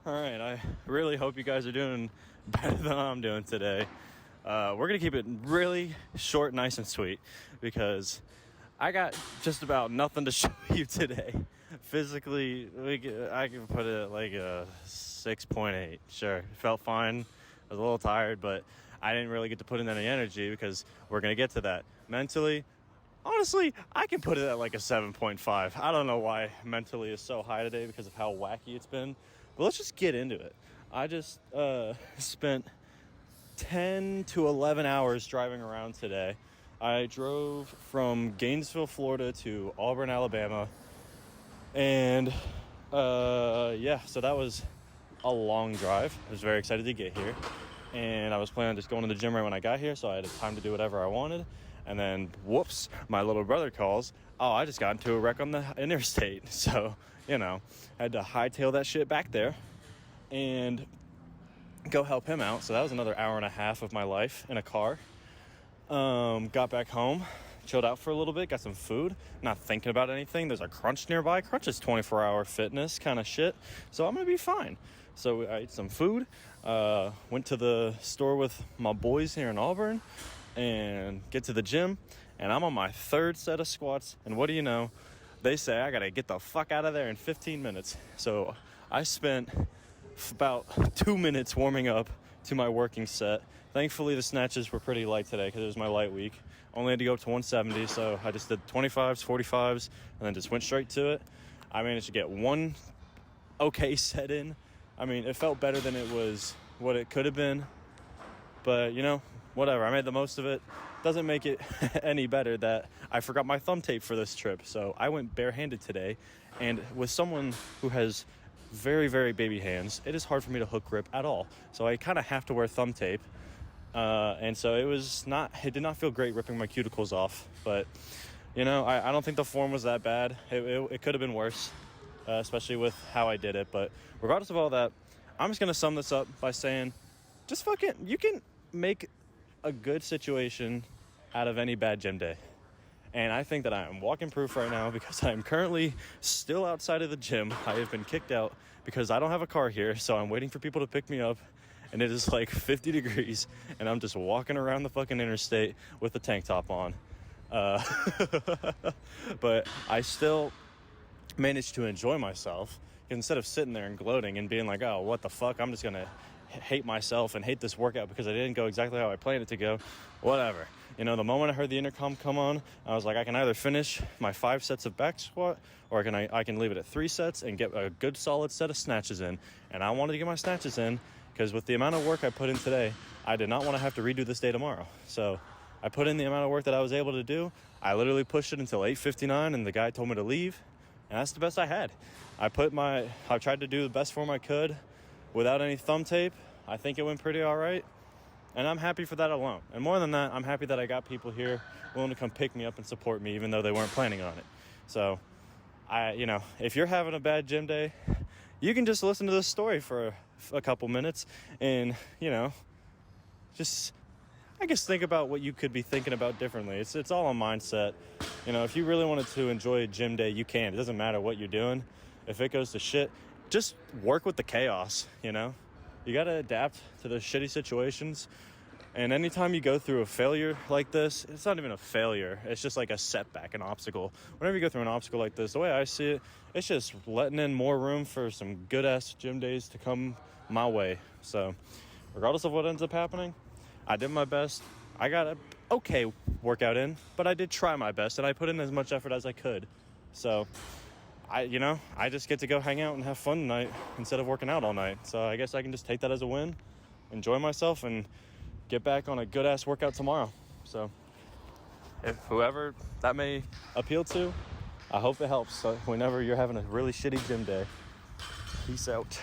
All right, I really hope you guys are doing better than I'm doing today. We're going to keep it really short, nice, and sweet because I got just about nothing to show you today. Physically, I can put it at like a 6.8. Sure, it felt fine. I was a little tired, but I didn't really get to put in any energy because we're going to get to that. Mentally, honestly, I can put it at like a 7.5. I don't know why mentally is so high today because of how wacky it's been. But let's just get into it. I just spent 10 to 11 hours driving around today. I drove from Gainesville, Florida to Auburn, Alabama. And so that was a long drive. I was very excited to get here. And I was planning on just going to the gym right when I got here, so I had time to do whatever I wanted. And then, whoops, my little brother calls. Oh, I just got into a wreck on the interstate. So, had to hightail that shit back there and go help him out. So that was another hour and a half of my life in a car. Got back home, chilled out for a little bit, got some food, not thinking about anything. There's a Crunch nearby. Crunch is 24-hour fitness kind of shit. So I'm going to be fine. So I ate some food, went to the store with my boys here in Auburn, and get to the gym, and I'm on my third set of squats, and what do you know, they say I gotta get the fuck out of there in 15 minutes. So I spent about 2 minutes warming up to my working set. Thankfully the snatches were pretty light today because it was my light week. Only had to go up to 170, so I just did 25s, 45s, and then just went straight to it. I managed to get one okay set in. I mean, it felt better than it was what it could have been, but whatever, I made the most of it. Doesn't make it any better that I forgot my thumb tape for this trip. So I went barehanded today, and with someone who has very, very baby hands, it is hard for me to hook grip at all. So I kind of have to wear thumb tape. And so it did not feel great ripping my cuticles off. But, I don't think the form was that bad. It could have been worse, especially with how I did it. But regardless of all that, I'm just going to sum this up by saying, just fucking, you can make a good situation out of any bad gym day. And I think that I am walking proof right now because I'm currently still outside of the gym. I have been kicked out because I don't have a car here, so I'm waiting for people to pick me up, and it is like 50 degrees, and I'm just walking around the fucking interstate with a tank top on. But I still managed to enjoy myself instead of sitting there and gloating and being like, oh, what the fuck, I'm just gonna hate myself and hate this workout because I didn't go exactly how I planned it to go. Whatever. The moment I heard the intercom come on, I was like, I can either finish my 5 sets of back squat, or I can leave it at 3 sets and get a good solid set of snatches in. And I wanted to get my snatches in because with the amount of work I put in today, I did not want to have to redo this day tomorrow. So I put in the amount of work that I was able to do. I literally pushed it until 8:59, and the guy told me to leave, and that's the best I had. I tried to do the best form I could without any thumb tape. I think it went pretty all right, and I'm happy for that alone. And more than that, I'm happy that I got people here willing to come pick me up and support me, even though they weren't planning on it. So, if you're having a bad gym day, you can just listen to this story for a couple minutes and, just, I guess, think about what you could be thinking about differently. It's all a mindset. If you really wanted to enjoy a gym day, you can. It doesn't matter what you're doing. If it goes to shit, just work with the chaos, You got to adapt to the shitty situations. And anytime you go through a failure like this, it's not even a failure. It's just like a setback, an obstacle. Whenever you go through an obstacle like this, the way I see it, it's just letting in more room for some good-ass gym days to come my way. So regardless of what ends up happening, I did my best. I got an okay workout in, but I did try my best, and I put in as much effort as I could. So I just get to go hang out and have fun tonight instead of working out all night. So I guess I can just take that as a win, enjoy myself, and get back on a good-ass workout tomorrow. So if whoever that may appeal to, I hope it helps. So whenever you're having a really shitty gym day, peace out.